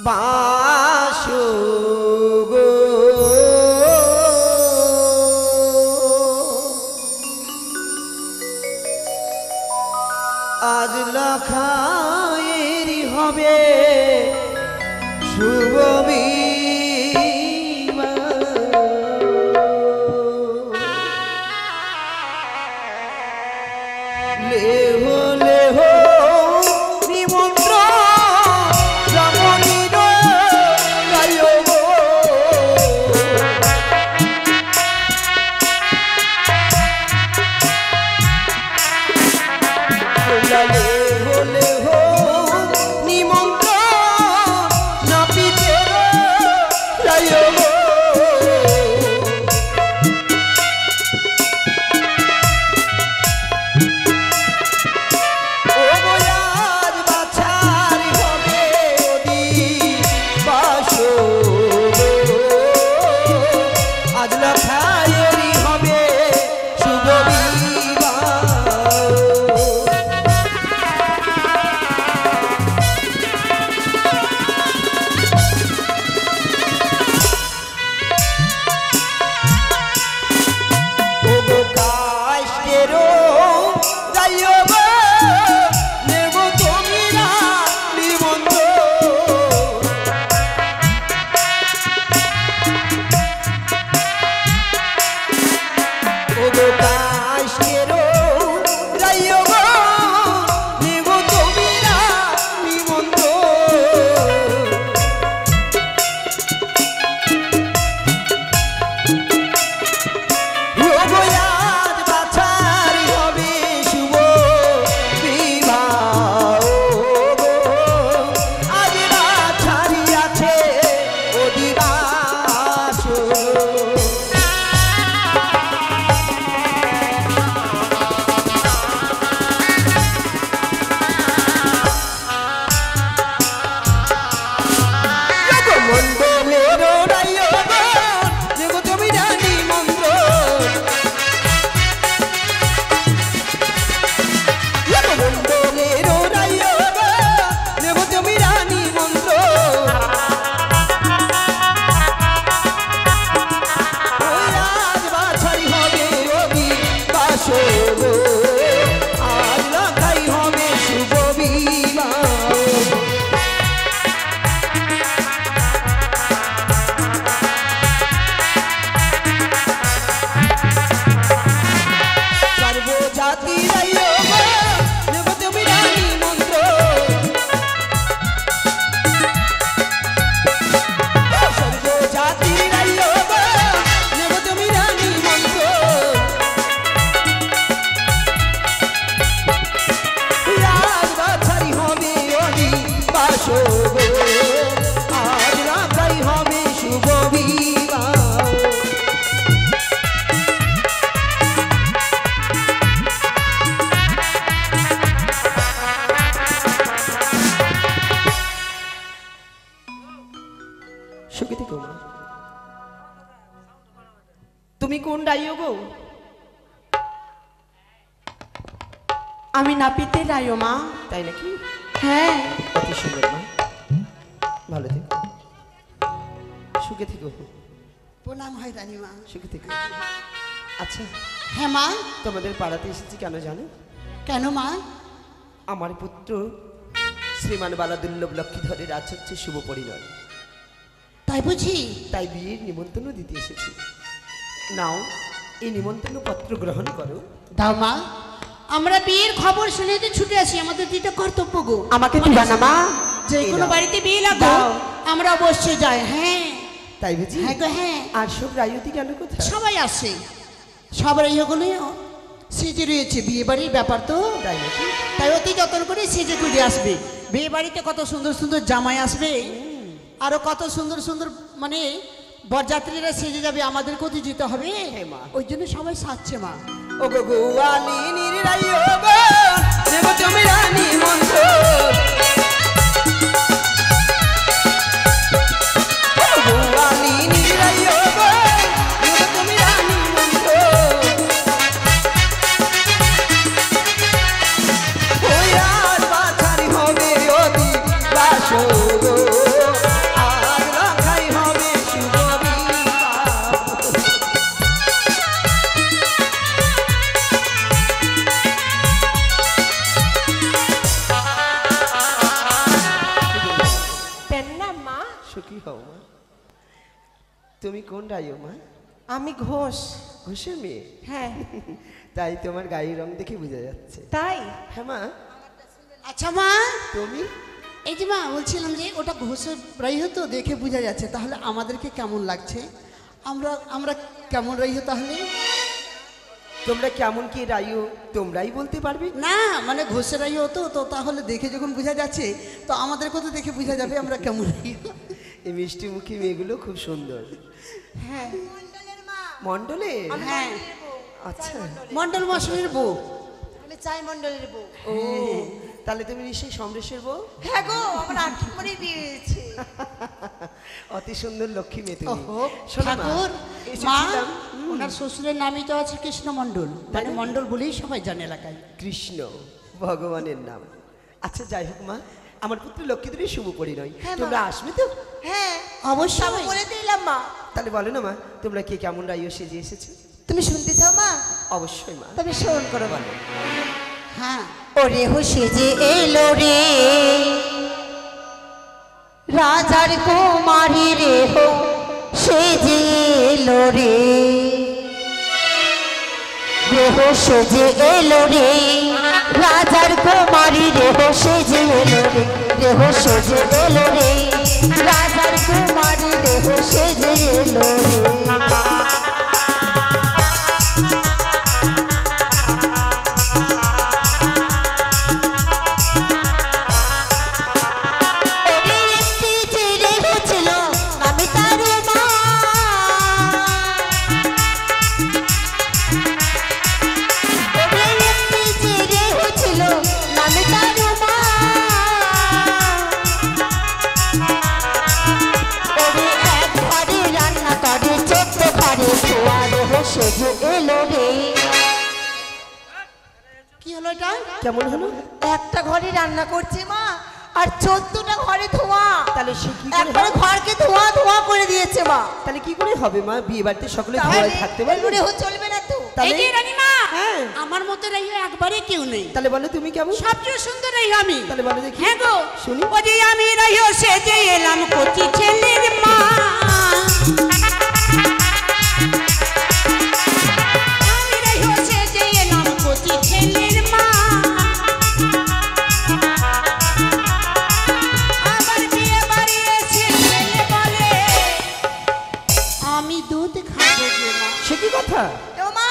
বাসো গো আজ লাখায়েরই হবে শুভ লেহো লেহো নিমন্ত্র রমণীর গায়ো গো লেহো লেহো নিমন্ত্র নাপিতের গায়ো গো তুমি কোন রাইও গো? আমি নাপিতের রাইও মা। তাই নাকি? হ্যাঁ। অতি সুন্দর মা, ভালো থেকো, সুখে থেকো। প্রণাম হয় রানীমা। সুখে থেকো। আচ্ছা হ্যাঁ মা। তোমাদের পাড়াতে এসেছি কেন জানো? কেন মা? আমার পুত্র শ্রীমান বালা দুর্লভ লক্ষ্মীধরের আজ হচ্ছে শুভ পরিণয়। তাই বুঝি? তাই বিয়ের নিমন্ত্রণ দিতে এসেছি। নাও এই নিমন্ত্রণ পত্র গ্রহণ করো। দাও মা, আমরা বিয়ের খবর শুনে তো ছুটে আসি, আমাদের দুইটা কর্তব্য গো। আমাকে দিবা না মা? যে কোনো বাড়িতে বিয়ে লাগো আমরা অবশ্যই যাই। হ্যাঁ তাই বুঝি? হ্যাঁ গো হ্যাঁ। আর সব রায়তি কেন কোথায়? সবাই আসে, সবার এইগুলো সেজে রয়েছে, বিয়ে বাড়ির ব্যাপার তো। তাই নাকি? তাই অতি যত্ন করে সেজে গুজে আসবে। বিয়ে বাড়িতে কত সুন্দর সুন্দর জামাই আসবে, আরো কত সুন্দর সুন্দর মানে বরযাত্রীরা সেজে যাবে, আমাদেরকেও তো যেতে হবে। ওই জন্য সবাই সাজছে মা। ও গো গোয়ালিনীর রাইও গো দেব তুমি রানী মন্ত্র। ও গোয়ালিনীর রাইও গো দেব তুমি রানী মন্ত্র। ওই আর বাছারি হবে অতি বাসো গো সুখী হও মা। তুমি কোন রাইও মা? আমি ঘোষ। ঘোষের মেয়ে? হ্যাঁ। তাই তোমার গায়ের রং দেখে বোঝা যাচ্ছে। তাই? হ্যাঁ মা। আচ্ছা মা, তুমি? এই যে মা বলছিলাম যে ওটা ঘোষের রাইহ তো দেখে বোঝা যাচ্ছে, তাহলে আমাদেরকে কেমন লাগছে? আমরা আমরা কেমন রাইহ তাহলে? তোমরা কেমন কি রাইও তোমরাই বলতে পারবে। না মানে ঘোষের রাইহ তো তো তাহলে দেখে যখন বোঝা যাচ্ছে তো আমাদেরকে তো দেখে বোঝা যাবে আমরা কেমন রাইহ। এই মিষ্টি মুখী মেয়েগুলো খুব সুন্দর। হ্যাঁ মন্ডলে? হ্যাঁ আচ্ছা, মন্ডল মশাইয়ের বউ। তাহলে চাই মন্ডলের বউ। ও তাহলে তুমি নিশ্চয়ই সমরেশের বউ। হ্যাঁ গো, আমার আটটি করে বিয়ে হয়েছে। অতি সুন্দর লক্ষ্মী মেয়ে তুমি। ওহো, শোনো মা, ঠাকুর মা, এসেছিলাম। ওনার শ্বশুরের নামই তো আছে কৃষ্ণ মণ্ডল, মানে মণ্ডল বলেই সবাই জানে এলাকায়। কৃষ্ণ ভগবানের নাম। আচ্ছা যাই হোক মা, আমার পুত্র লক্ষ্মীদের শুভ পরিণয়। হ্যাঁ মা। তোমরা আসবে তো? হ্যাঁ অবশ্যই। সব বলে দিলাম মা। তাহলে বলো না মা, তোমরা কে কেমন রাইও সেজে এসেছো? তুমি শুনতে চাও মা? অবশ্যই মা। তবে শ্রবণ করো বলো। হ্যাঁ ওরে হো সেজে এলো রে রাজার কুমারী রে হো সেজে এলো রে, রেহো সেজে এলো রে রাজার কুমারী রে হো সেজে এলো রে, রেহো সেজে এলো রে রাজার কুমারী রে হো সেজে এলো রে। কি হলো এটা? কেমন হলো? একটা ঘরে রান্না করছে মা, আর 14টা ঘরে ধোঁয়া। তাহলে সে কি করে একবারে হবে? ঘরকে ধোঁয়া ধোঁয়া করে দিয়েছে মা। তাহলে কি করে হবে মা? বিয়ে বাড়িতে সকলে তাহলে ধোঁয়ায় থাকতে পারবে? এগুলো চলবে না তো। এই তাহলে যে রানীমা, হ্যাঁ। আমার মতো রাইহ একবারে কেউ নেই। তাহলে বলো তুমি কেমন? সবচেয়ে সুন্দর রাইহ আমি। তাহলে বলো দেখি। হ্যাঁ গো, শুনি। ও যে আমি রাইহ সেজে এলাম কচি ছেলের মা। আমি রাইহ সেজে এলাম কচি ছেলের মা। আবার বিয়ে বাড়ি এসে ছেলে বলে আমি দুধ খাবো গো মা। সে কি কথা? ও মা,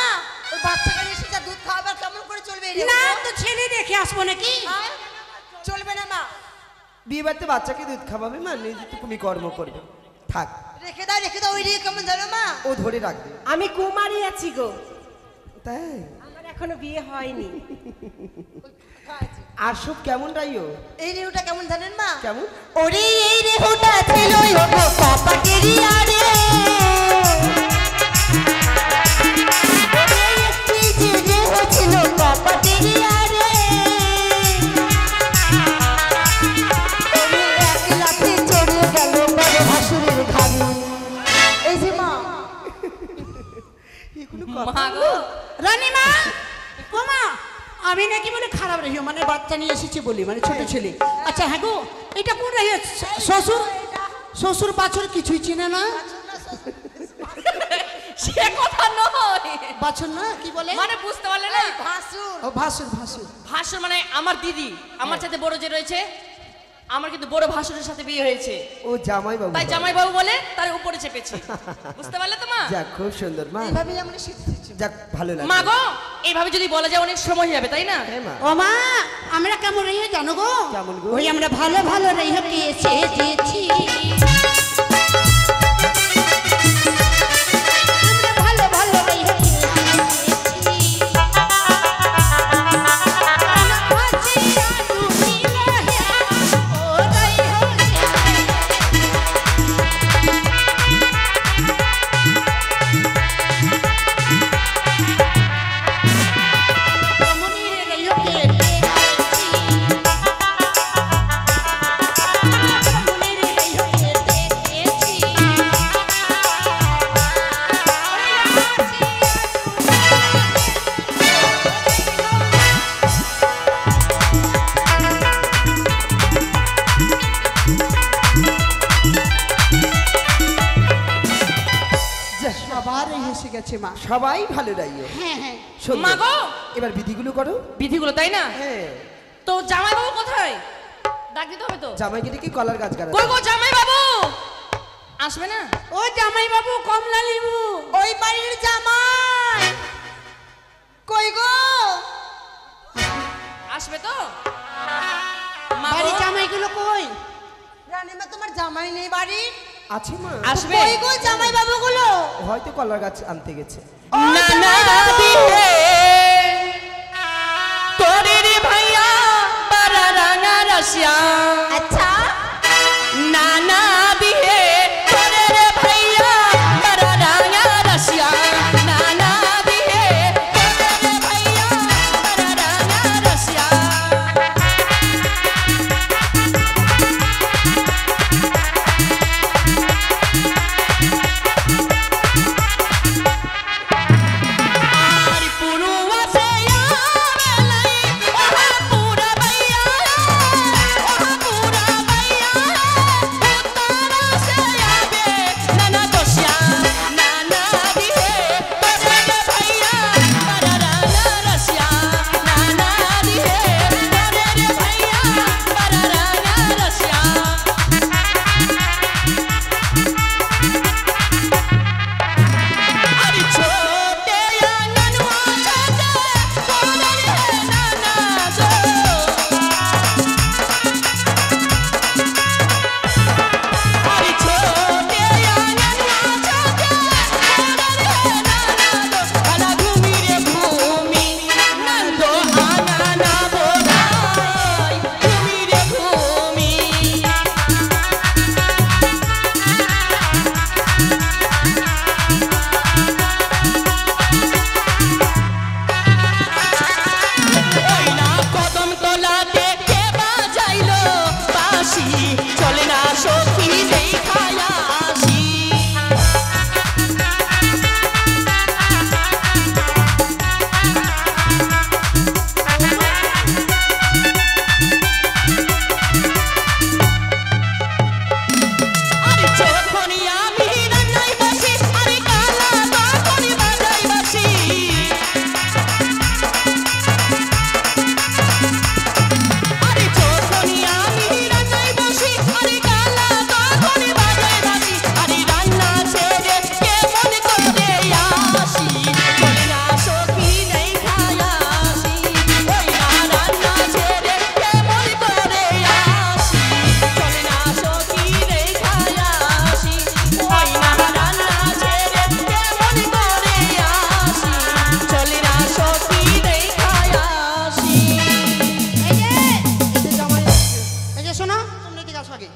ওই বাচ্চাকে এসে যা দুধ খাওয়াবার কেমন করে চলবে রে? না তো ছেলে দেখে আসবো নাকি? হ্যাঁ? চলবে না মা। বিয়ে বাড়িতে বাচ্চাকে দুধ খাওয়াবে মা? নিজে তো তুমি কর্ম করবে। থাক, রেখে দাও ওই রে কেমন জানো মা? ও ধরে রাখবে। আমি কুমারী আছি গো, তাই? আমার এখনো বিয়ে হয়নি। আর সব কেমন রাইও? এই রেহুটা কেমন জানেন মা? কেমন? ওরে এই রেহুটা ছিল ও গো কপাটেরি আরে, ওরে একটি যে রেহু ছিল কপাটেরি আরে, ওরে এক লাফে চড়ে গেল বড় ভাসুরের ঘাড়ে। এই যে মা, এগুলো কথা? মা গো, রানীমা, ও মা, আমি নাকি বলে খারাপ রাইহ, মানে বাচ্চা নিয়ে এসেছি বলি, মানে ছোট ছেলে। আচ্ছা হ্যাঁ গো, এটা কোন রাইহ? শ্বশুর শ্বশুর বাছুর কিছুই চিনে না? সে কথা নয়, বাছুর না কি বলে? মানে বুঝতে পারলে না? ভাসুর। ও ভাসুর ভাসুর। ভাসুর মানে আমার দিদি, আমার সাথে বড় যে রয়েছে, আমার কিন্তু বড় ভাসুরের সাথে বিয়ে হয়েছে, ও জামাই বাবু। তাই জামাইবাবু বলে তার উপরে চেপেছি। বুঝতে পারলে তো মা? যাক, খুব সুন্দর মা। এইভাবেই আমরা শিখতেছি। যাক, ভালো লাগে। মা গো, এইভাবে যদি বলা যায় অনেক সময় যাবে, তাই না? হ্যাঁ মা। ও মা, আমরা কেমন রাইহ জানো গো? কেমন গো? ওই আমরা ভালো ভালো রাইহ পেয়েছে দিয়েছি। আমরা ভালো ভালো রাইহ পেয়েছি। আমার ভাসিয়া ডুবিল হে, ও রাইহ মনির রাইহ পেয়েছি। মনির রাইহ পেয়েছি। গেছে মা। সবাই ভালো রাইও। হ্যাঁ হ্যাঁ সুন্দর। মা গো! এবার বিধিগুলো করো। বিধিগুলো তাই না? হ্যাঁ। তো জামাই বাবু কোথায়? ডাক দিতে হবে তো। জামাইকে কি কলার গাছ গাড়া? কই গো জামাই বাবু? আসবে না? ও জামাই বাবু কমলা লেবু ওই বাড়ির জামাই কই গো? আসবে তো? মা বাড়ির গো! জামাইগুলো কই? রানীমা তোমার জামাই নেই বাড়ি? আছে মা। আসবে? কই গো জামাই বাবুগুলো? হয়তো কলার গাছ আনতে গেছে। না না বিহে তোরে রে ভাইয়া বারা রাঙা রাশিয়া। আচ্ছা না না বিহে তোরে রে ভাইয়া বারা রাঙা রাশিয়া। না না বিহে তোরে রে ভাইয়া বারা রাঙা রাশিয়া। আর পুরুয়া সে আবেলাই ওহা পুরা ভাইয়া ওহা পুরা ভাইয়া উত্তরা সে আবে নানা দোষিয়া। না না দিহে তোরে রে ভাইয়া বারা রাঙা রাশিয়া। না না দিহে তোরে রে ভাইয়া বারা রাঙা রাশিয়া। अरे छोटे आंगनवा छोटे कोने है नाना जो। अरे छोटे आंगनवा छोटे कोने है नाना जो। भला घूमी रे घूमी नंदो आंगना बोलाई घूमी रे घूमी। ওই না কদম তলাতে কে বাজাইলো বাঁশি চলে না সখী দেখায় আসি। আরে যখনই আমি রান্নায় বসি আরে কালা তখনই বাজাই বাঁশি। আরে যখনই আমি রান্নায় বসি আরে কালা তখনই বাজায় বাঁশি। আরে রান্না ছেড়ে কেমন করে আসি চলে না সখী দেখায় আসি। ওই না রান্না ছেড়ে কেমন করে আসি চলে না সখী দেখায় আসি। ওই না রান্না ছেড়ে কেমন করে আসি চলে না সখী দেখায় আসি। এই যে জামাই আসছে। এই যে শোনো তোমরা এদিকে আসো আগে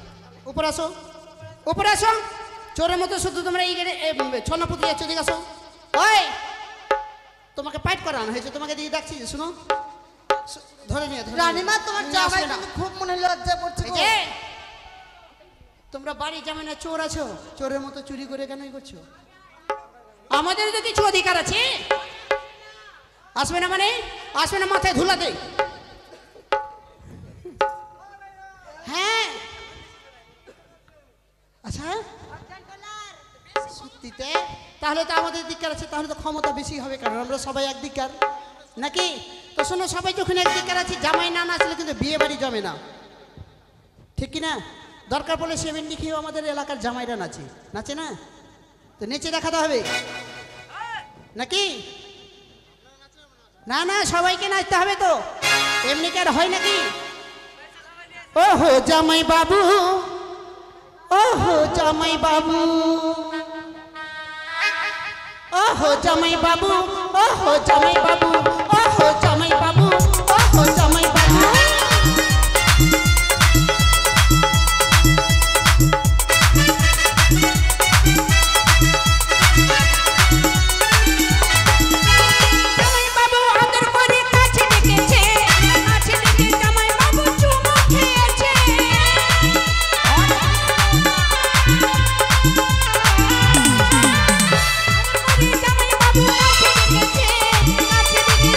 উপরে আসো উপরে আসো চোরের মতো শুধু তোমরা এই ছন্নপতি যাচ্ছ এদিকে আসো। ওই তোমাকে পাইট করানো হয়েছে তোমাকে দিয়ে ডাকছি যে শোনো ধরে নিয়ে রানীমা তোমার জামাই না কিন্তু খুব মনে লজ্জা করছে এই গো। যে, তোমরা বাড়ি জামাই না চোর আছো চোরের মতো চুরি করে কেনই করছো? আমাদের তো কিছু অধিকার আছে। আসবে না মানে আসবে না মাথায় ধুলা দেই। হ্যাঁ আচ্ছা সত্যিতে তাহলে তো আমাদের দিককার আছে তাহলে তো ক্ষমতা বেশি হবে কারণ আমরা সবাই এক দিককার নাকি? তো শোনো সবাই যখন এক দিককার আছি জামাই না নাচলে কিন্তু বিয়ে বাড়ি জমে না ঠিক কি না? দরকার পড়লে সেভেন্টি খেয়েও আমাদের এলাকার জামাইরা নাচে নাচে না? তো নেচে দেখাতে হবে নাকি? না না সবাইকে নাচতে হবে তো এমনি কি আর হয় নাকি? ওহো জামাই বাবু ওহো জামাই বাবু ওহো জামাই বাবু ওহো জামাই বাবু ওহো জামাই বাবু ওহো জামাই বাবু। জামাই বাবু আদর করে কাছে ডেকেছে কাছে ডেকে জামাই বাবু চুমু খেয়েছে। জামাই বাবু কাছে ডেকেছে কাছে ডেকে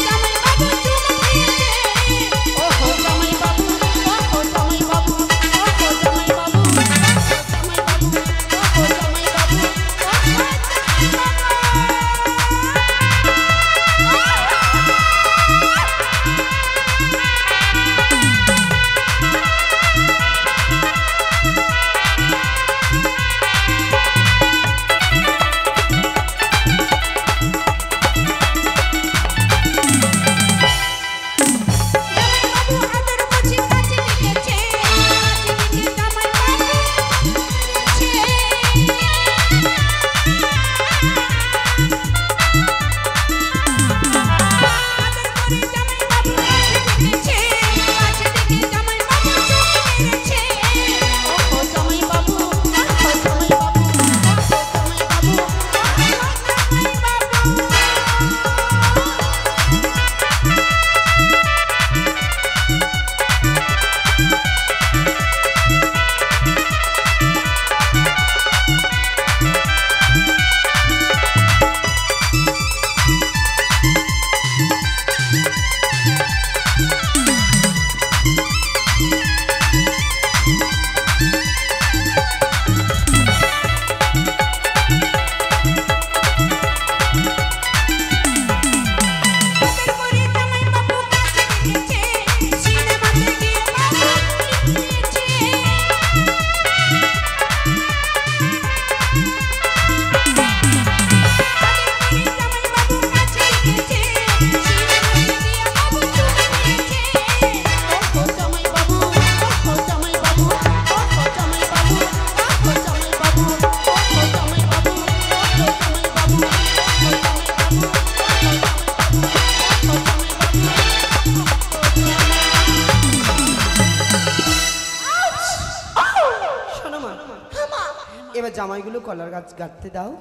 এবার জামাইগুলো কলার গাছ গাঁথতে দাও,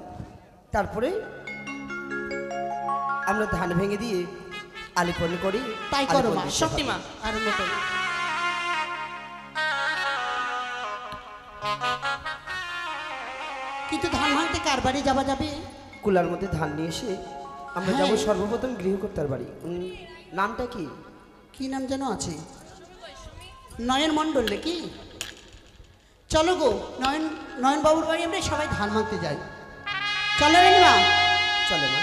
তারপরে আমরা ধান ভেঙে দিয়ে আলিপন করি। তাই করো মা, সত্যি মা। আরম্ভ করো। কিন্তু ধান ভাঙতে কার বাড়ি যাওয়া যাবে? কুলার মধ্যে ধান নিয়ে এসে আমরা হ্যাঁ। যাবো সর্বপ্রথম গৃহকর্তার বাড়ি। নামটা কি? কি নাম যেন আছে, নয়ন মণ্ডল নাকি? চলো গো, নয়ন বাবুর বাড়ি আমরা সবাই ধান ভাঙতে যাই। চলো রানীমা। চলে মা।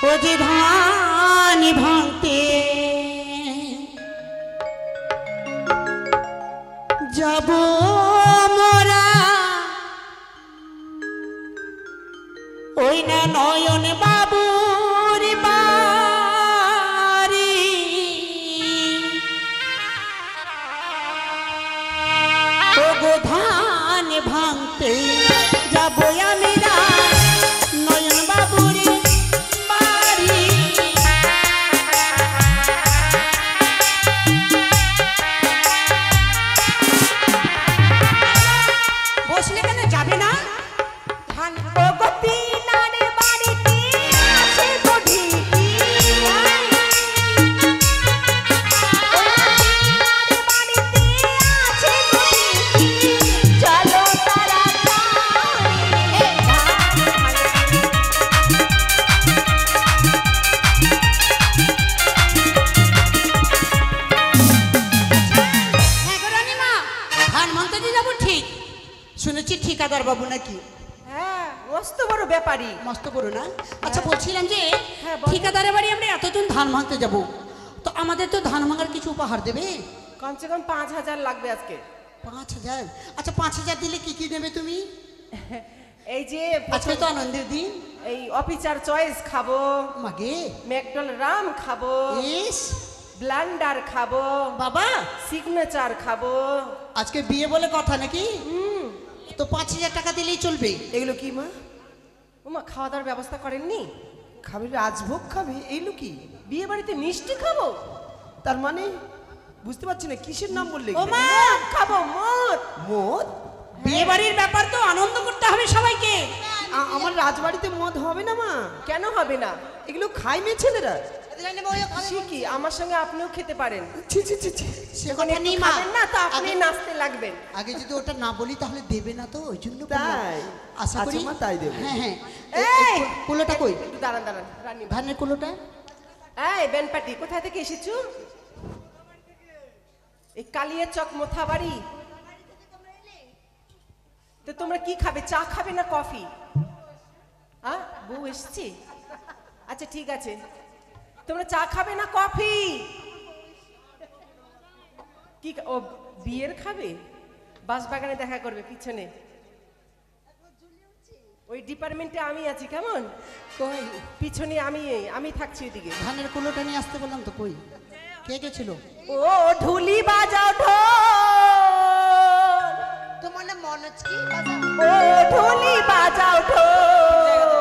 ও যে ধান ভাঙতে যাব মোরা, ওই না নয়ন বাবুর বাড়ি। ও গো ধান ভাঙতে যাব আমরা নয়ন বাবুর বাড়ি। বসলে কেন, যাবে না? ধান শুনেছি ঠিকাদার বাবু নাকি? হ্যাঁ, মস্ত বড় ব্যাপারী। মস্ত বড় না? আচ্ছা বলছিলাম যে হ্যাঁ, বলো। ঠিকাদারের বাড়ি আমরা এতজন ধান ভাঙতে যাব, তো আমাদের তো ধান ভাঙার কিছু উপহার দেবে? কমসে কম 5,000 লাগবে আজকে। 5,000? আচ্ছা 5,000 দিলে কি কি নেবে তুমি? এই যে আজকে তো আনন্দের দিন। এই অফিসার চয়েস খাবো, মাগে ম্যাকডোনাল্ড রাম খাবো, ইস ব্লান্ডার খাবো, বাবা, সিগনেচার খাবো। আজকে বিয়ে বলে কথা নাকি? তো 5,000 টাকা দিলেই চলবে? এগুলো কি মা? ওমা, খাওয়া দাওয়ার ব্যবস্থা করেননি? খাবে, রাজভোগ খাবে? এইগুলো কি? বিয়ে বাড়িতে মিষ্টি খাবো? তার মানে বুঝতে পারছি না, কিসের নাম বললে? ও মা, মদ খাবো, মদ। মদ? বিয়ে বাড়ির ব্যাপার তো আনন্দ করতে হবে সবাইকে। আমার রাজবাড়িতে মদ হবে না মা। কেন হবে না? এগুলো খাই মেয়ে ছেলেরা। সে কি, আমার সঙ্গে আপনিও খেতে পারেন। ছি ছি ছি ছি। সে যখন কথা একটু নেই মা, খাবেন না, তো আপনি আগে- নাচতে লাগবেন। আগে যদি ওটা না বলি তাহলে দেবে না, তো ওই জন্য বললাম। তাই? আশা করি আচ্ছা মা, তাই দেবো। হ্যাঁ হ্যাঁ। এই! কুলোটা কই? একটু দাঁড়ান দাঁড়ান, রানী। ধানের কুলোটা? এই বেনপাটি, কোথায় থেকে এসেছো? এই কালিয়া চক মোথাবাড়ি। তো তোমরা কি খাবে, চা খাবে না কফি? হ্যাঁ, বউ এসছে? আচ্ছা ঠিক আছে, তোমরা চা খাবে না কফি? কি ও বিয়ের খাবে? বাঁশবাগানে দেখা করবে পিছনে, ওই ডিপার্টমেন্টে আমি আছি। কেমন? কই পিছনে আমি থাকছি ওইদিকে। ধানের কুলোটা নিয়ে আসতে বললাম তো, কই কে গেছিল? ও ঢুলি বাজাও ঢোল, তোমার নাম মনোজ কি বাজাও? ও ঢুলি বাজাও ঢোল,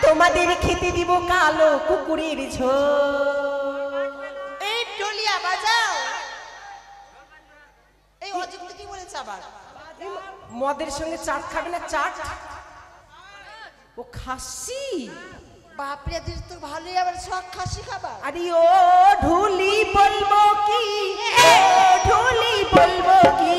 তোমাদের খেতে দিব কালো কুকুরের ঝোল। এই টলিয়া বাজাও। এই অযুক্ত কি বলেছে আবার? মদের সঙ্গে চাট খাবে না? চাট ও খাসি। বাপরে, দিস তো ভালোই, আবার সব খাসি খাবার। আরে ও ঢুলি বলবো কি, ও ঢুলি বলবো কি,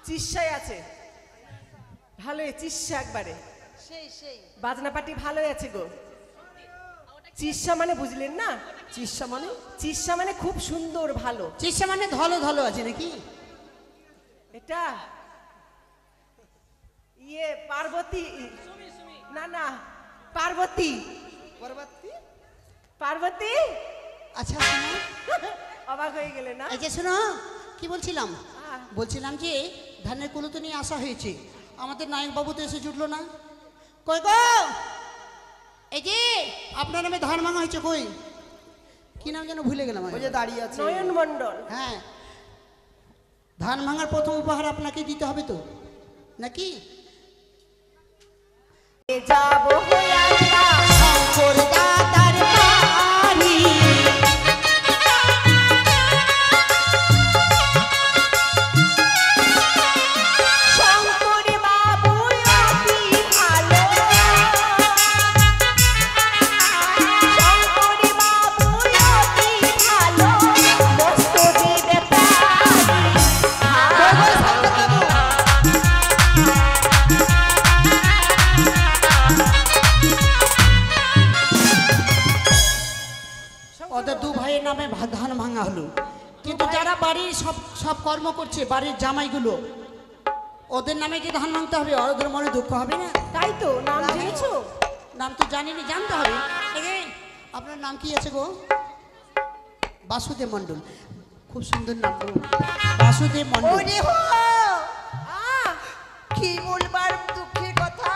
চিৎসায় আছে ভালোই, চিৎসা একবারে। সেই সেই বাজনা পাটি ভালোই আছে গো। চিস্যা মানে বুঝলেন না? চিস্যা মানে? চিস্যা মানে খুব সুন্দর ভালো। চিস্যা মানে ধলো ধলো আছে নাকি? এটা ইয়ে পার্বতী, না না পার্বতী, পরবর্তী পার্বতী। আচ্ছা শোনো, অবাক হয়ে গেলে না? এই যে শোনো কি বলছিলাম, হ্যাঁ। বলছিলাম যে ধানের কুলো তো নিয়ে আসা হয়েছে, আমাদের নায়ক বাবু তো এসে জুটলো না। কই গো, এই যে আপনার নামে ধান ভাঙা হয়েছে, কই কি নাম যেন ভুলে গেলাম আমি। ওই যে দাঁড়িয়ে আছে। নয়ন মণ্ডল। হ্যাঁ, ধান ভাঙার প্রথম উপহার আপনাকে দিতে হবে তো নাকি? যাবো আমরা শঙ্কর দাদার বাড়ি, শঙ্কর বাবু অতি ভালো, শঙ্কর বাবু অতি ভালো, মস্ত দিবে ওদের দু ভাইয়ের নামে ধান ভাঙা হলো, কিন্তু যারা বাড়ির সব সব কর্ম করছে, বাড়ির জামাইগুলো, ওদের নামে যে ধান ভাঙতে হবে, ওদের মনে দুঃখ হবে না? তাই তো নাম জেনেছো? নাম তো জানিনি, জানতে হবে। এই, আপনার নাম কি আছে গো? বাসুদেব মণ্ডল, খুব সুন্দর নাম গো, বাসুদেব মণ্ডল। ওরে হো, কি বলবার দুঃখের কথা,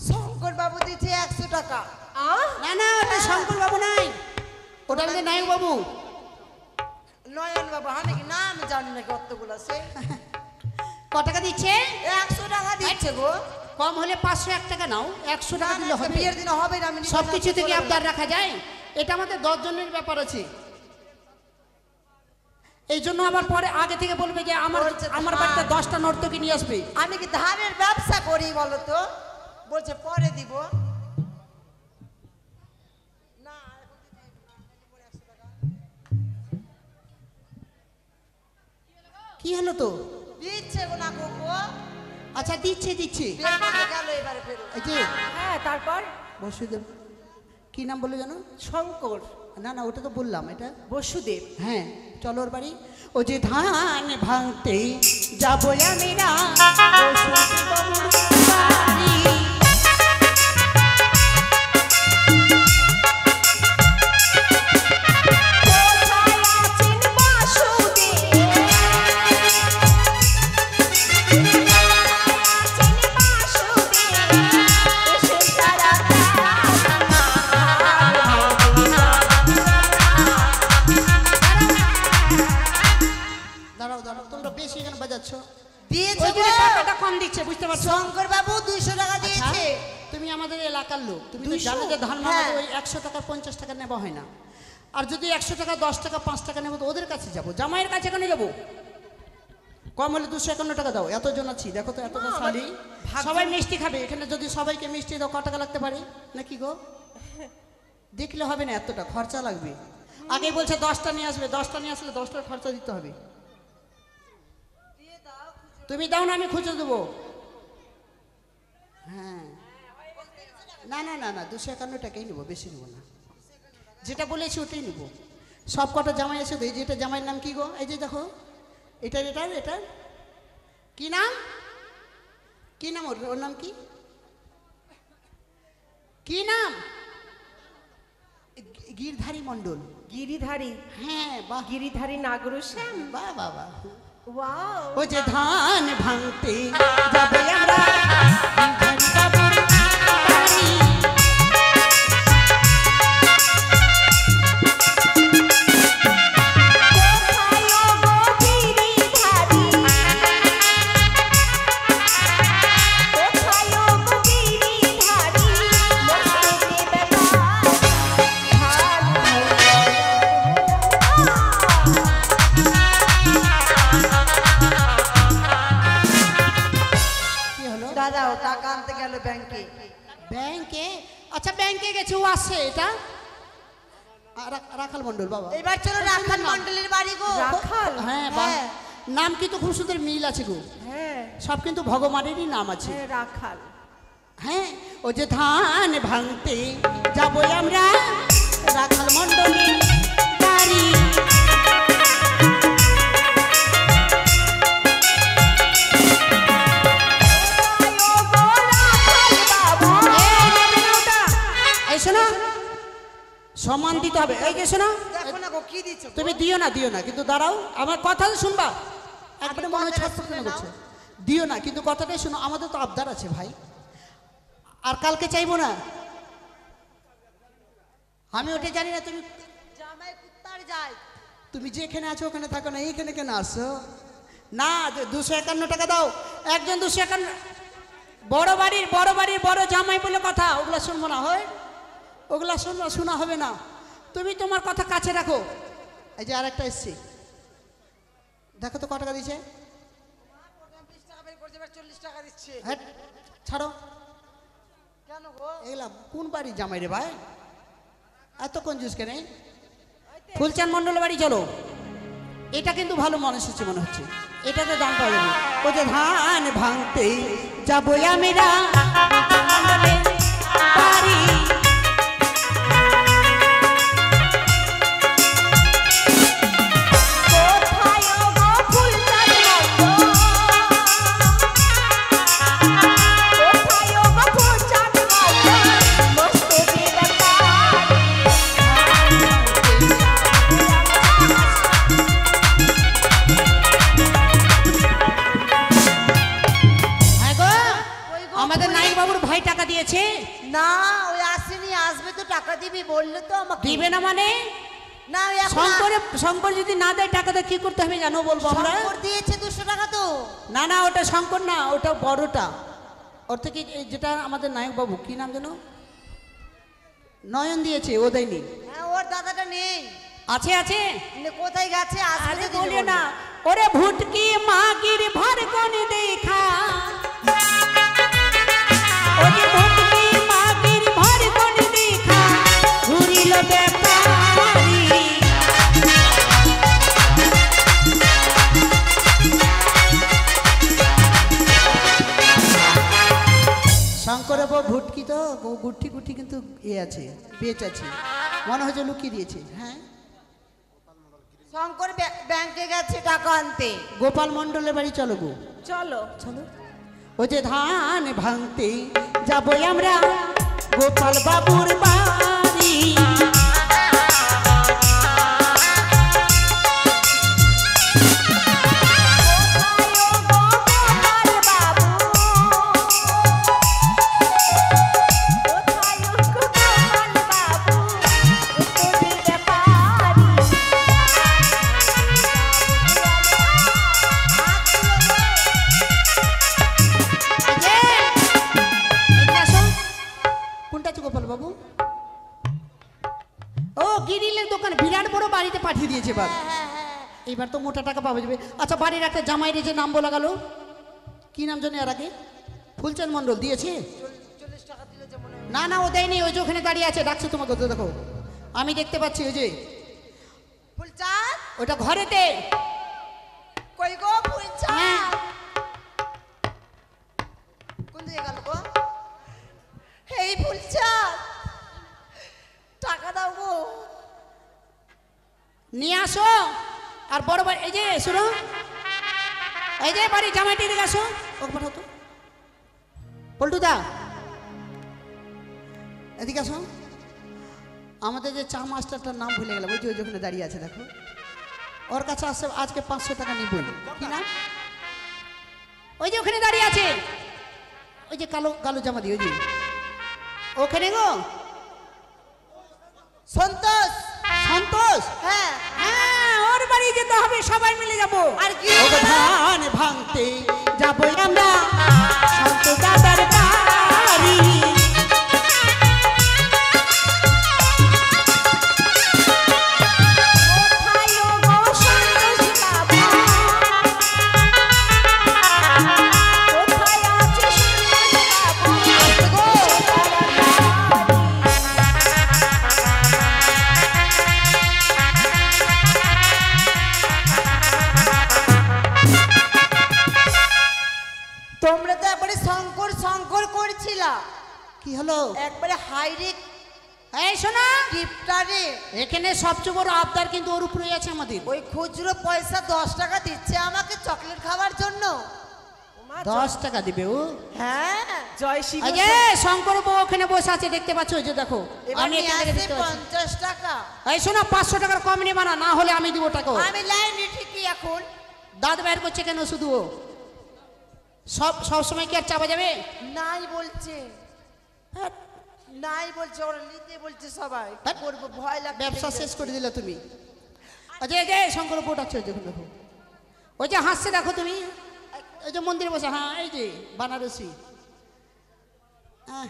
শঙ্কর বাবু দিচ্ছে 100 টাকা। না না, ওটা শঙ্কর বাবু নাই, ওটা আমাদের নায়ক বাবু। নয়ন বাবু, আমি কি নাম জানি না কতগুলো আছে। ক টাকা দিচ্ছে? 100 টাকা দিচ্ছে গো। কম হলে 501 টাকা নাও, 100 টাকা দিলে হবে? বিয়ের দিনে হবে না, আমি নিজে সব কিছু যাচ্ছি, থেকে চলে আবদার রাখা যায়? এটা আমাদের 10 জনের ব্যাপার আছে, এই জন্য আবার পরে আগে থেকে বলবে যে আমার আমার বাড়িতে 10টা নর্তকী নিয়ে আসবে। যাবো। আমি কি ধানের ব্যবসা করি বলো তো? বলছে পরে দিব না। কি হলো তো? দিচ্ছে গো না গো, আচ্ছা দিচ্ছে দিচ্ছে। বের করে গেল এবারে ফেরো। এই যে হ্যাঁ, তারপর বসুদেব, কি নাম বলে জানো? শঙ্কর, না না, ওটা তো বললাম, এটা বসুদেব। হ্যাঁ, চলো ওর বাড়ি। ও যে ধান ভাঙতে যাবো আমি না, বসুদেব বাবুর বাড়ি। কোথায় আছেন বাসুদেব? আছেন বাসুদেব, এসে তারা দাঁড়াও দাঁড়াও, তোমরা বেশি এখানে বাজাচ্ছ। দিয়েছে ওই গো। জন্য টাকাটা কম দিচ্ছে, বুঝতে পারছো? শঙ্কর বাবু 200 টাকা আচ্ছা, দিয়েছে। তুমি আমাদের এলাকার লোক, তুমি তো 200? জানো যে ধান হ্যাঁ। ভাঙাতে ওই 100 টাকা 50 টাকা নেওয়া হয় না। আর যদি 100 টাকা 10 টাকা 5 টাকা নেবো তো ওদের কাছে যাবো, জামাইয়ের কাছে কেন যাবো? কম হলে 251 টাকা দাও, এতজন আছি, দেখো তো এতটা শালি, সবাই মিষ্টি খাবে এখানে, যদি সবাইকে মিষ্টি দাও ক টাকা লাগতে পারে নাকি গো? দেখলে হবে না, এতটা খরচা লাগবে। আগে বলছে 10টা নিয়ে আসবে, 10টা নিয়ে আসলে 10টার খরচা দিতে হবে। তুমি দাও না, আমি খুঁজে দেবো। হ্যাঁ, না না না না, 251 টাকাই নেবো, বেশি নেবো না, যেটা বলেছি ওটাই নেবো। সব কটা জামাই আছে তো, এই যে এটা জামাইয়ের নাম কি গো? এই যে দেখো, এটার এটার এটার কি নাম? কি নাম ওর? ওর নাম কি? কি নাম? গিরধারী মণ্ডল। গিরিধারী, হ্যাঁ, বাহ গিরিধারী নাগরশ্যাম। বাহ বাহ বাহ। ওয়াও, ও যে ধান ভাঙতে যাবে আমরা গিরধারী বাবুর বাড়ি। কোথায় গো গিরিধারী? কোথায় গো গিরিধারী? মস্ত দেবে ধান কি হলো? দাদা ও টাকা আনতে গেল ব্যাংকে। ব্যাংকে? আচ্ছা, ব্যাংকে গেছে, ও আসছে এটা রাখাল মণ্ডল বাবা। এবার চলো রাখাল মণ্ডলের বাড়ি গো। রাখাল? হ্যাঁ বাহ, হ্যাঁ। নাম কিন্তু খুব সুন্দর মিল আছে গো, হ্যাঁ সব কিন্তু ভগবানেরই নাম আছে। হ্যাঁ, রাখাল। হ্যাঁ, ও যে ধান ভাঙতে যাবই আমরা রাখাল মণ্ডলী বাড়ি। এই শোনো, সম্মান দিতে হবে। এই যে শোনো, দেখো না গো কি দিচ্ছ তুমি দিও না কিন্তু দাঁড়াও, আমার কথা শুনবা। একবারে মনে হয় ছটফট কেন করছে। দিও না কিন্তু কথাটাই শোনো, আমাদের তো আবদার আছে ভাই। আর কালকে চাইবো না, আমি ওটা জানি না। তুমি জামাই কুত্তার যায় তুমি যেখানে আছো ওখানে থাকো না, এইখানে কেন আসো? না 251 টাকা দাও, একজন 251। বড় বাড়ির বড় জামাই বলে কথা, ওগুলা শুনবো না। হয় ওগুলা শোনা হবে না। তুমি তোমার কথা কাছে রাখো। এই যে আরেকটা এসছি, দেখো তো ক টাকা দিচ্ছে। 20 টাকা বের করছে, এবার 40 টাকা দিচ্ছে। হ্যাঁ ছাড়ো, কেন গো? এগুলা কোন বাড়ির জামাই রে ভাই, এত কঞ্জুস কেন? ফুলচাঁদ মণ্ডল বাড়ি চলো, এটা কিন্তু ভালো মানুষ হচ্ছে মনে হচ্ছে, এটাতে দাম পাওয়া যাবে। ও যে ধান ভাঙতে যাবো আমরা মণ্ডলের বাড়ি। আমাদের নায়ক বাবুর ভাই টাকা দিয়েছে না, ওই আসেনি, আসবে তো টাকা দিবি বললে তো আমাকে। দিবে না মানে? না ওই এখন শঙ্কর যদি না দেয় টাকা দিয়ে কি করতে হবে জানো বলবো আমরা? শঙ্কর দিয়েছে 200 টাকা তো। না ওটা শঙ্কর না, ওটা বড়টা। ওর থেকে যেটা আমাদের নায়ক বাবু, কি নাম যেন, নয়ন দিয়েছে, ও দেয়নি। হ্যাঁ ওর দাদাটা নেই। আছে কোথায় গেছে? আসবে আরে তো বলিও না। ওরে ভুটকি মাগির ভর কোন দেখা, ওরে ভুটকি মাগির ভর কোন দেখা, ঘুরিল ব্যাপারী। শঙ্কর বাবু ভুটকি তো গুটি গুটি কিন্তু আছে, বেচ আছে, মনে হচ্ছে লুকিয়ে দিয়েছে। হ্যাঁ শঙ্কর ব্যাংকে গেছে টাকা আনতে। গোপাল মণ্ডলের বাড়ি চলো গো, চলো চলো। ও যে ধান ভাঙতে যাবো আমরা গোপাল বাবুর বাড়ি। কোনটা আছে গোপাল বাবু? ও গিরিলের দোকান, বিরাট বড় বাড়িতে পাঠিয়ে দিয়েছে এবার। এবার তো মোটা টাকা পাওয়া যাবে। আচ্ছা বাড়ির একটা জামাই রে যে নাম বলা গেল, কি নাম জানি আর আগে? ফুলচাঁদ মণ্ডল দিয়েছে? 40 টাকা দিলে যে মনে হয়। না ও দেয়নি, ওই যে ওখানে দাঁড়িয়ে আছে, ডাকছে তোমাকে, তো দেখো আমি দেখতে পাচ্ছি। ওই যে ফুলচাঁদ ওটা ঘরেতে। কই গো ফুলচাঁদ? হ্যাঁ। কোন দিকে গেল গো? এই ফুলচাঁদ টাকা দাও গো। নিয়ে আসো। আর বড় বাড়ি, এই যে শোনো, এই যে বাড়ি জামাইটি দিকে আসো, ওকে পাঠাও তো। পল্টুদা এদিকে আসো। আমাদের যে চা মাস্টারটার নাম ভুলে গেলাম, ওই যে ওখানে দাঁড়িয়ে আছে দেখো, ওর কাছে আসছে আজকে 500 টাকা নিব। কি না? ওই যে ওখানে দাঁড়িয়ে আছে, ওই যে কালো কালো জামা দিয়ে, ওই যে ওখানে গো। সন্তোষ। সন্তোষ? হ্যাঁ হ্যাঁ, ওর বাড়ি যেতে হবে, সবাই মিলে যাবো। আর কি? ওগো ধান ভাঙতে যাবো আমরা সন্তোষ দাদার বাড়ি। তোমরা তো একবারে শঙ্কর শঙ্কর করছিলা, কি হলো? একবারে হাইরে এই শোনা গিফটটা রে এখানে সবচেয়ে বড় আবদার কিন্তু ওর উপরে আছে আমাদের। ওই খুচরো পয়সা 10 টাকা দিচ্ছে আমাকে চকলেট খাওয়ার জন্য। 10 টাকা দিবে ও? হ্যাঁ জয় শিব। এই যে শঙ্কর বাবু ওখানে বসে আছে দেখতে পাচ্ছ, ওই যে দেখো এবার আমি নিয়ে এখান থেকে আসছে দেখতে পাচ্ছি। 50 টাকা। এই শোনা 500 টাকার কম নেবা না, না হলে আমি দিব টাকা। আমি লাইনে ঠিকই এখন। দাঁত বাইর করছে কেন শুধু ও? সব সময় কি আর চাপা যাবে? নাই বলছে, নাই বলছে, ওরা নিতে বলছে সবাই। হ্যাঁ। করবো ভয় লাগছে। ব্যবসা শেষ করে দিলে তুমি। আচ্ছা এই যে শঙ্কর বাবু আছে দেখুন, দেখো ওই যে হাসছে দেখো তুমি, ওই যে মন্দিরে বসে, হ্যাঁ এই যে বানারসি, হ্যাঁ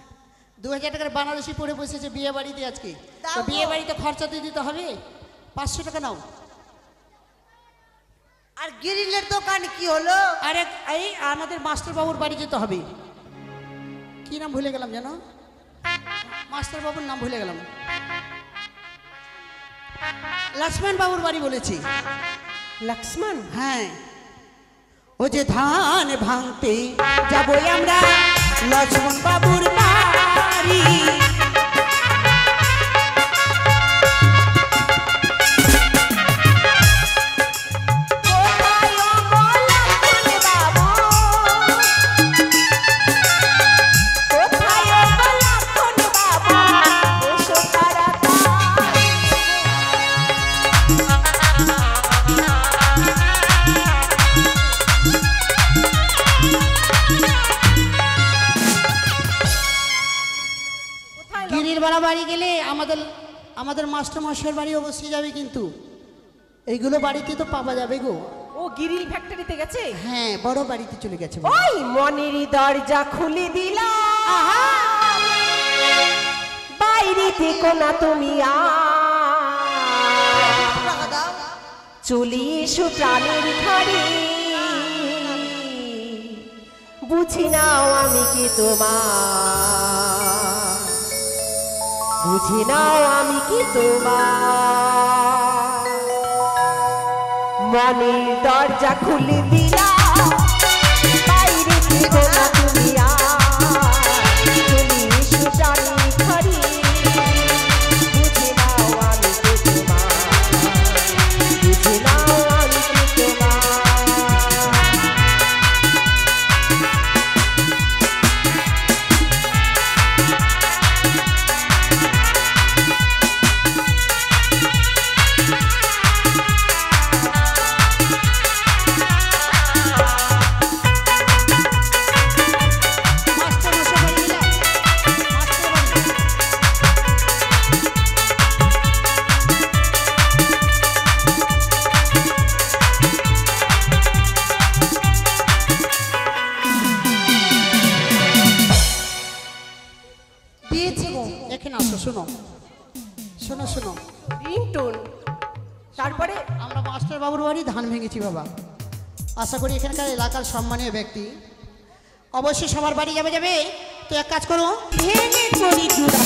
2000 টাকার বানারসি পরে বসেছে বিয়ে বাড়িতে আজকে। তো বিয়ে বাড়িতে খরচা দিয়ে দিতে হবে, 500 টাকা নাও। আর গ্রিলের দোকান কি হলো? আরে এই আমাদের মাস্টার বাবুর বাড়ি যেতে হবে। কি নাম ভুলে গেলাম জানো? মাস্টার বাবুর নাম ভুলে গেলাম। লক্ষ্মণ বাবুর বাড়ি বলেছি। লক্ষ্মণ? হ্যাঁ, ও যে ধান ভাঙতে যাবো আমরা লক্ষ্মণ বাবুর বাড়ি। গিরিরবাড়া বাড়ি গেলে আমাদের মাস্টার মশাইয়ের বাড়ি অবশ্যই যাবে, কিন্তু এইগুলো বাড়িতে তো পাওয়া যাবে গো। ও গিরিল ফ্যাক্টরিতে গেছে? হ্যাঁ, বড় বাড়িতে চলে গেছে। ওই মনের দরজা খুলে দিলা, বাইরে থেকো না তুমি টাকা দাও। চলি এসো প্রাণের ঘরে, বুঝি নাও আমি কি তোমার, বুঝি নাও আমি কি তোমার। মনের দরজা খুলে দিলা, বাইরে থেকো না তুমি চলি এসো প্রাণের ঘরে, বুঝি নাও আমি কি তোমার, বুঝি নাও আমি কি তোমার। মাস্টার মশাই বাড়ি গেলে, মাস্টার বাড়ি। দিয়েছি গো। এখানে আসো, শোনো শোনো শোনো, রিংটোন। তারপরে আমরা মাস্টার বাবুর বাড়ি ধান ভেঙেছি বাবা। আশা করি এখানকার এলাকার সম্মানীয় ব্যক্তি অবশ্যই সবার বাড়ি যাবে। তো এক কাজ করো, ভেঙে চলি জুড়া।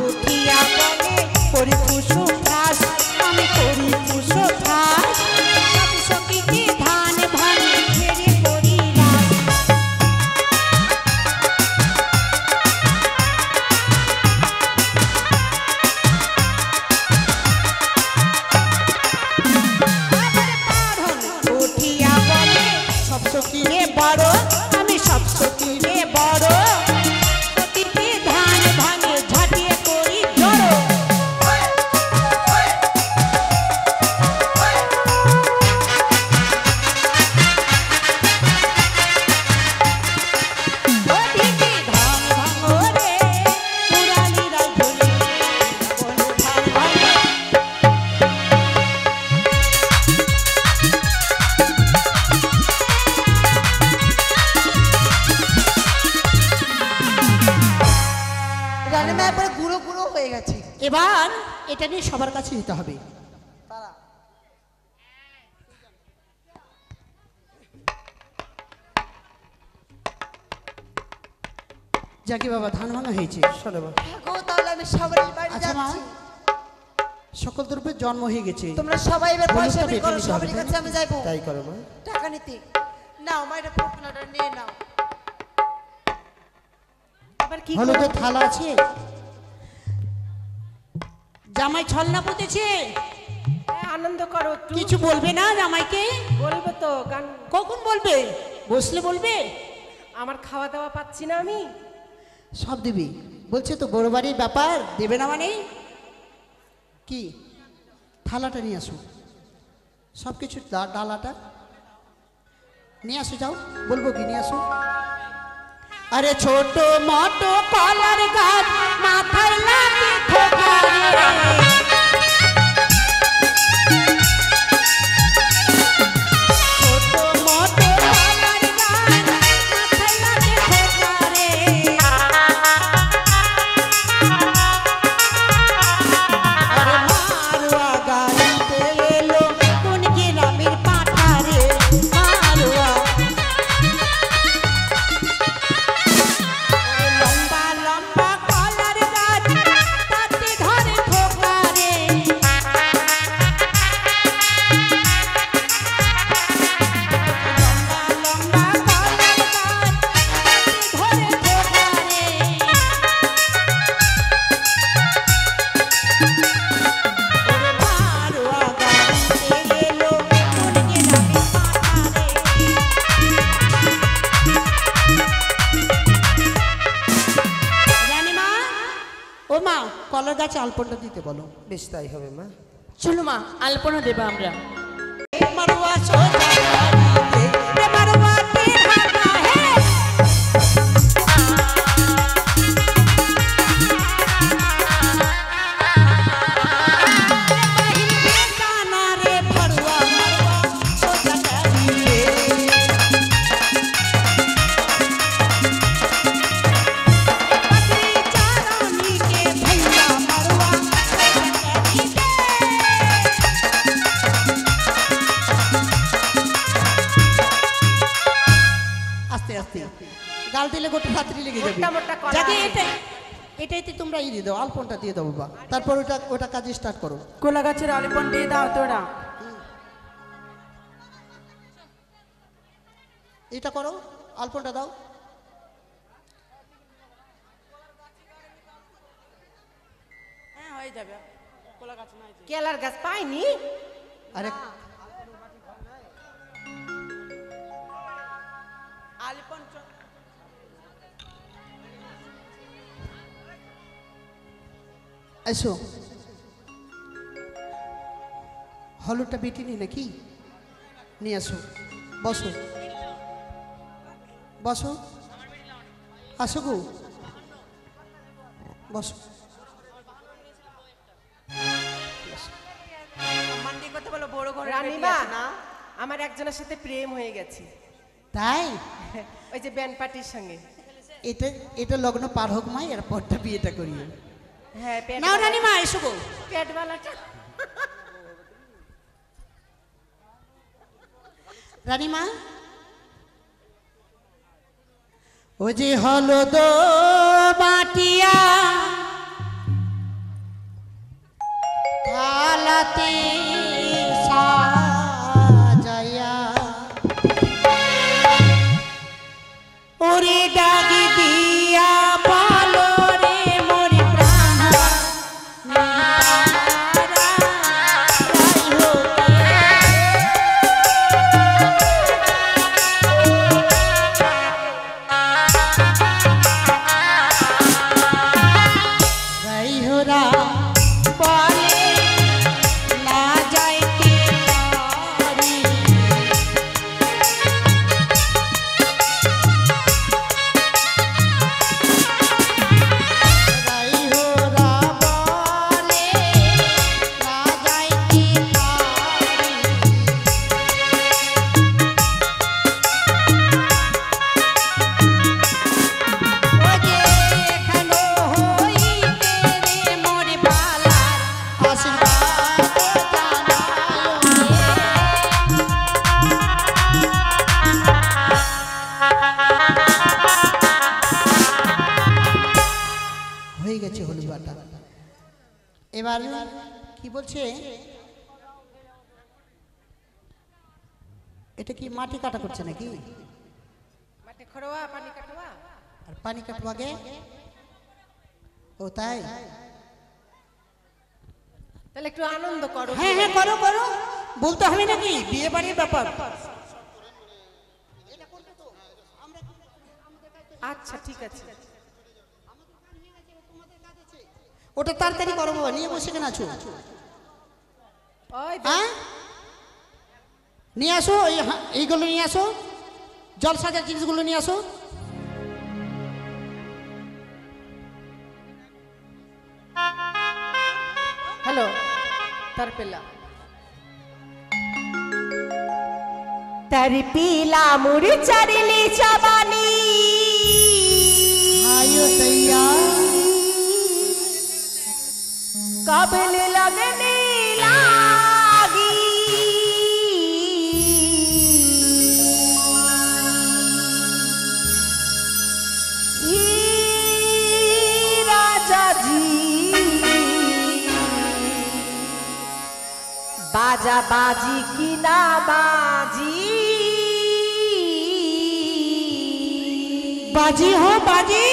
উঠিয়া বলে করি কুসুম ঘাস, আমি করি কুসুম ঘাস, সখীকে ধান ভাঙে ছেড়ে করি রাস। উঠিয়া বলে সব সখীরে বড়, আমি সব সখীরে বড়, সখীকে ধান ভাঙে ঝাঁটিয়ে করি জড়ো। ওদিকে ধান ভাঙো রে, মুরালিরা ঝুলে, বলে ধান ভাঙো। রান্না একবারে গুঁড়ো গুঁড়ো হয়ে গেছে। এবার এটা নিয়ে সবার কাছে দিতে হবে। যাকে বাবা ধান ভাঙা হয়েছে। শোনো মা, গো তাহলে আমি সবার বাড়ি আচ্ছা মা, যাচ্ছি। সকল দ্রব্যের জন্ম হয়ে গেছে। তোমরা সবাই এবার পয়সা বলুন তো বের করো, বেটে নিতে সবার হবে, কাছে আমি যাইবো তাই করো মা। টাকা নিতে। নাও মা, এটা পোকলাটা নিয়ে নাও। আবার কি হলুদের করবো? থালা আছে। জামাই ছলনা পুঁতেছে, আনন্দ করো একটু। কিছু বলবে না জামাইকে? বলবো তো, গান। কখন বলবে? বসলে বলবে? আমার খাওয়া দাওয়া পাচ্ছি না আমি। সব দিবি বলছে তো, বড় বাড়ির ব্যাপার, দেবে না মানে কি? থালাটা নিয়ে আসো, সব কিছু ডালাটা নিয়ে আসো, যাও বলবো কি নিয়ে আসো। আরে ছোট মোটো কলার গাছ মাথায় লাগে খোকা রে। ছোট মোটো কলার গাছ মাথায় লাগে খোকা রে। আরে মারুয়া গাড়িতে এলো কোন গ্রামের পাঠা রে। মারুয়া লম্বা লম্বা কলার গাছ তাতে ধরে খোকা রে। লম্বা লম্বা কলার গাছ তাতে ধরে খোকা রে। ওরে মারুয়া গাড়িতে এলো কোন গ্রামের পাঠা রে। রানীমা, ও মা, কলার গাছে আলপনটা দিতে বলো। বেশ তাই হবে মা। চলো মা, আলপনা দেবো আমরা। মারুয়া সোজা গাড়িতে, রে মারুয়াতে ঢাকা হে। রে বাহিন বেগানা রে ভরুয়া, মারুয়া সোজা গাড়িতে। पगड़ी चारानी के भैया मरवा আস্তে আস্তে গাল দিলে গোটা রাত্রি লেগে যাবে। মোটা মোটা কলা যাকে আছে। এটাইতে তোমরা ই দিয়ে দাও, আলপনটা দিয়ে দাও বাবা, তারপর ওটা কাজ স্টার্ট করো। কোলা গাছের আলপন দিয়ে দাও তোরা। এটা করো, আলপনটা দাও। হ্যাঁ, হয়ে যাবে। কোলা গাছ নাই। কেলার গাছ পাইনি। আরে আলপন এসো, হলুদটা বেটিনি নাকি? নিয়ে আসো, বসো বসো, আসো গো, বসো। মান্ডি করতে বলো, বড় ঘরে রানীমা, আমার একজনের সাথে প্রেম হয়ে গেছে। তাই? ওই যে ব্যান্ড পার্টির সঙ্গে। এটা এটা লগ্ন পার হোক মাই, আর পরটা বিয়েটা করিয়ে। হ্যাঁ, নাও রানীমা, এসো গো। পেটওয়ালাটা। রানীমা, ও যে হলদ বাটিয়া থালাতে সাজায়া, ওরে ডাকি দিয়া বলো রে মোর প্রাণ কি বলছে? এটা কি মাটি কাটা করছে নাকি? মাটি খড়োয়া পানি কাটোয়া। আর পানি কাটবো আগে? ও তাই? তাহলে একটু আনন্দ করো। হ্যাঁ হ্যাঁ করো করো, বলতে হবে নাকি? বিয়ে বাড়ির ব্যাপার। আচ্ছা ঠিক আছে। ওটা তাড়াতাড়ি করো বাবা, নিয়ে বসে কেন আছো? ওই হ্যাঁ নিয়ে আসো, এইগুলো নিয়ে আসো, জল সাজার জিনিসগুলো নিয়ে আসো। হ্যালো তার পেলা তার পিলা মুড়ি চারিলি চাবানি आयो तैया কাবেল লগনে লাগি হি রাজা জি बाजा बाजी की ना बाजी बाजी हो बाजी।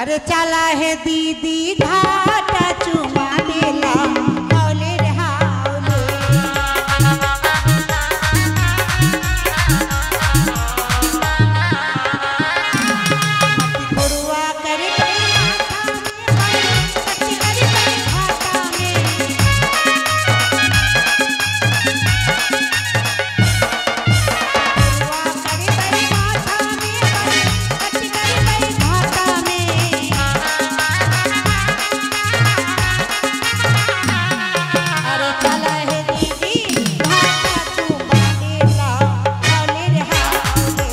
अरे चला है दीदी घाटा चुमा देला हौले रे हौले। घुरुआ करे पे माथा में सच्ची करे पे घाटा में। घुरुआ करे पे माथा में सच्ची करे पे घाटा में। अरे चला है दीदी घाटा चुमा देला हौले रे हौले।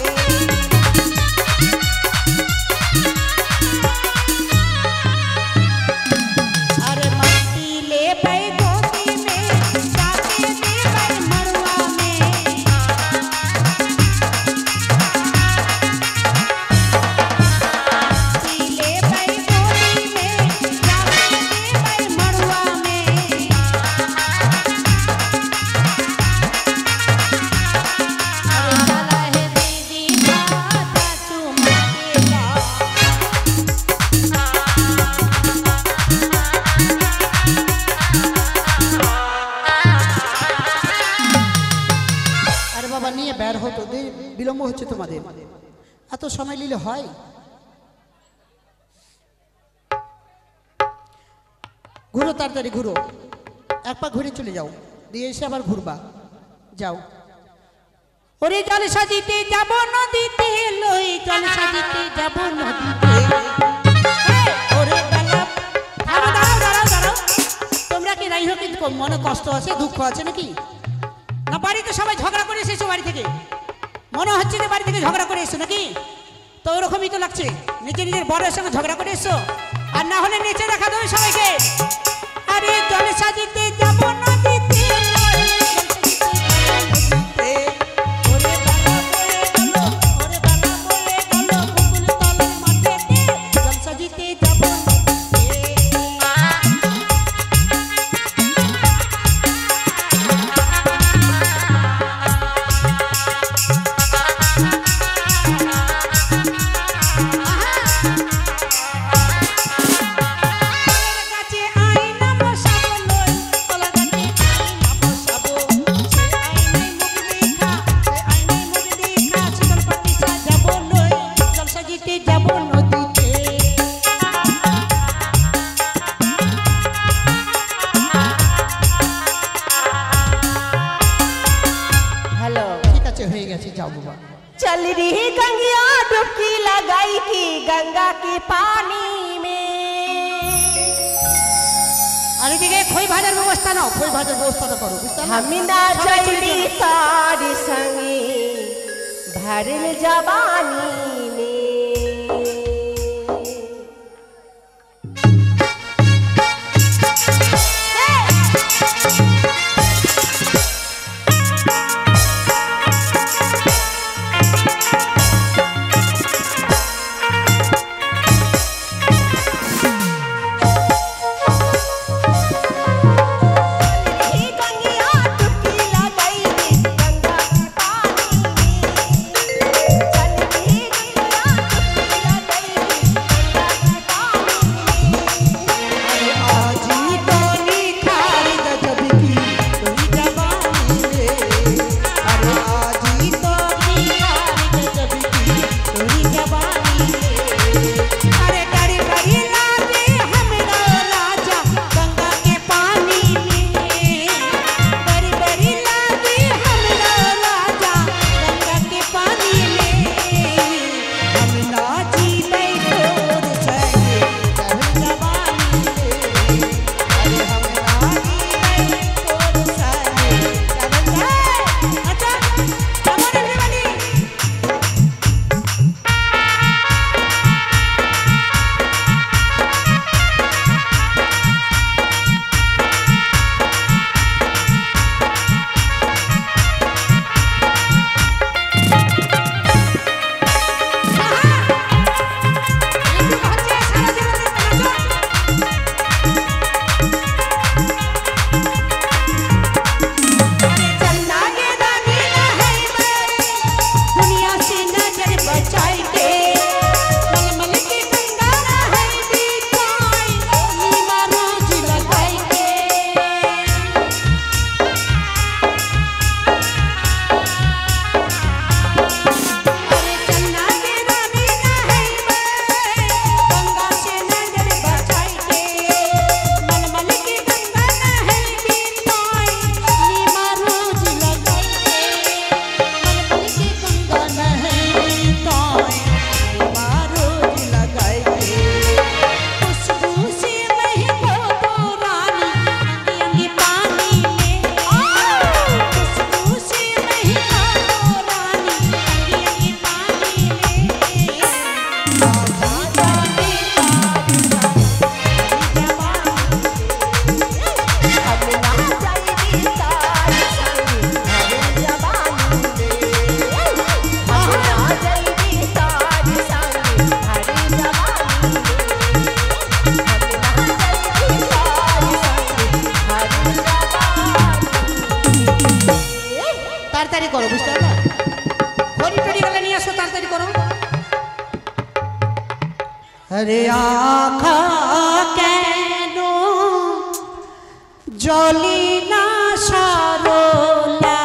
अरे मट्टी ले बई गोदी में जाके दे बई मड़ुआ में। मट्टी ले बई गोदी में जाके दे बई मड़ुआ में। अरे चला है दीदी घाटा चुमा देला। আরে বাবা নিয়ে বের হতো বিলম্ব হচ্ছে তোমাদের, এত সময় নিলে হয়? ঘুরো তাড়াতাড়ি ঘুরো, এক পা ঘুরে চলে যাও, দিয়ে এসে আবার ঘুরবা। যাও। ওরে জল সাজিতে যাব নদীতে, লই জল সাজিতে যাব নদীতে। এই, ওরে বেলা থামো, দাঁড়াও দাঁড়াও দাঁড়াও। তোমরা কি রাই হোক, কিন্তু মনে কষ্ট আছে, দুঃখ আছে নাকি? না বাড়িতে সবাই ঝগড়া করে এসেছো বাড়ি থেকে? মনে হচ্ছে যে বাড়ি থেকে ঝগড়া করে এসছো নাকি? তো ওরকমই তো লাগছে, নিজের বরের সঙ্গে ঝগড়া করে এসছো। আর না হলে নিচে দেখা দেবে সবাইকে। আরে জলে সাজিতে যাব নদীতে, ওরে বালা বলে গেল, ওরে বালা বলে গেল, বুকুল তলের মাঠেতে, জল সাজিতে যাব নদীতে। কাছে আইনা বসাবো লই, তলা গাছে আইনা বসাবো। সে আইনাই মুখ দেখা, সে আইনাই মুখ দেখা, শীতল পাটি সাজাবো লই, জল সাজিতে যাব নদীতে। हेलो ঠিক আছে, হয়ে গেছে, যাও বাবা। चल रही गंगिया डुबकी लगाई की गंगा के पानी में। আর এদিকে খই ভাজার ব্যবস্থা নাও, খই ভাজার ব্যবস্থাটা করো, বুঝতে পারলে? हम ना সবাই চলে चली যাও। तारी संगी भरल जवानी में। ही गंगिया डुबकी लगाई की गंगा के पानी में। चल रही अरे आखा केन जली ना सारोला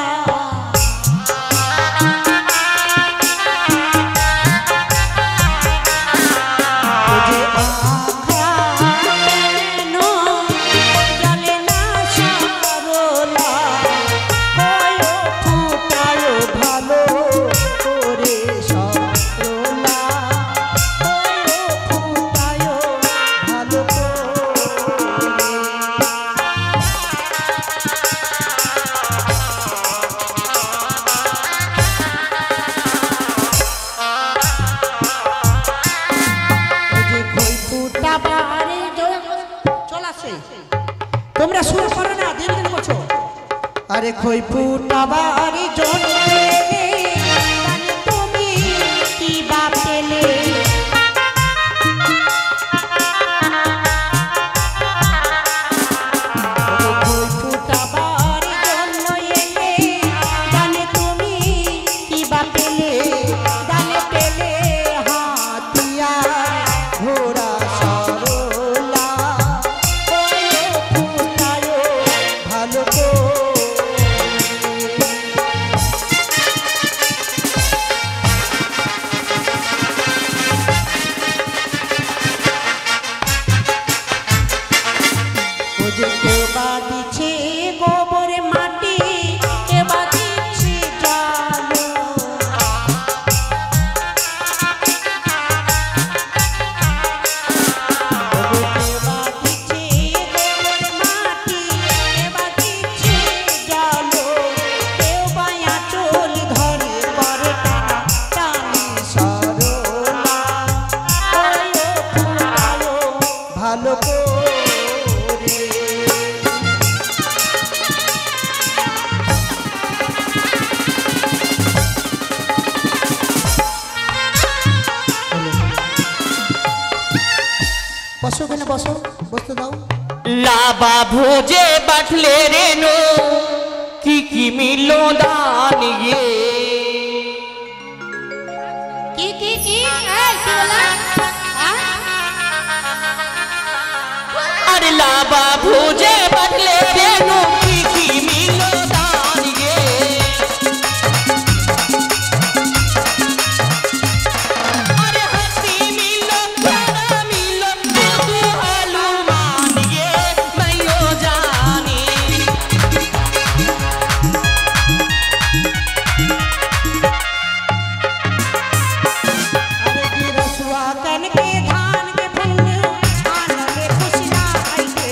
তোমরা শুরু করো না, দিন দিন করছো। আরে খই ফুটাবার জন্য তুমি কি বা পেলে, খই ফুটাবার জন্য এলে জানে তুমি কি বা পেলে, জানে পেলে হাতিয়া ঘোড়া সরলা ভালো কেউ বা দিচ্ছে গোবরে মাটি, কেউ বা দিচ্ছে জালো, কেউ বা দিচ্ছে গোবরে মাটি, কেউ বা দিচ্ছে জালো, কেউ বা আঁচল ধরে করে টানা টানি সরলা ভালো বসো, কেন বসো, বসতে দাও। লাবা ভোজে বাটলে রেনো কি মিলো দান গে, কি কি কি এই কি বলা अरे लाबा भोजे बाटले रेनो की मिलो दान गे, अरे हंसी मिलो प्यारा मिलो तू हनुमान गे मैं यो जानी, अरे की रसुआ कन के धान के फूल छान के खुशना आई के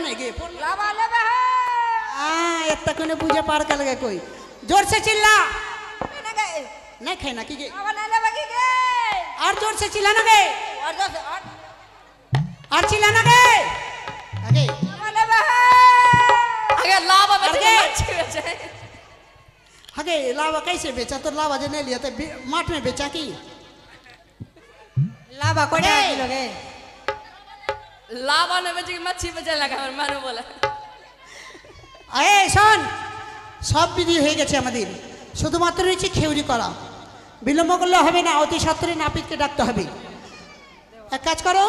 नहीं गे लावा लेबे है इतना कोने पूजा पार कर लगे कोई जोर से चिल्ला ना गए नहीं खाई ना की गे लावा नहीं लेबे की गे और जोर से चिल्ला ना गे और जो से और चिल्ला ना गे आगे लावा लेबे है अगर लावा अरे! बचे मच्छी बचे आगे लावा कैसे बेचा तो लावा जो नहीं लिया तो माठ में बेचा की लावा कोई किलो गे लावा ने बचे मच्छी बचे लगा আমার মানু বলে এই শোন সব বিধি হয়ে গেছে আমাদের শুধুমাত্র রয়েছে খেউরি করা বিলম্ব করলে হবে না অতি সত্বরে নাপিতকে ডাকতে হবে এক কাজ করো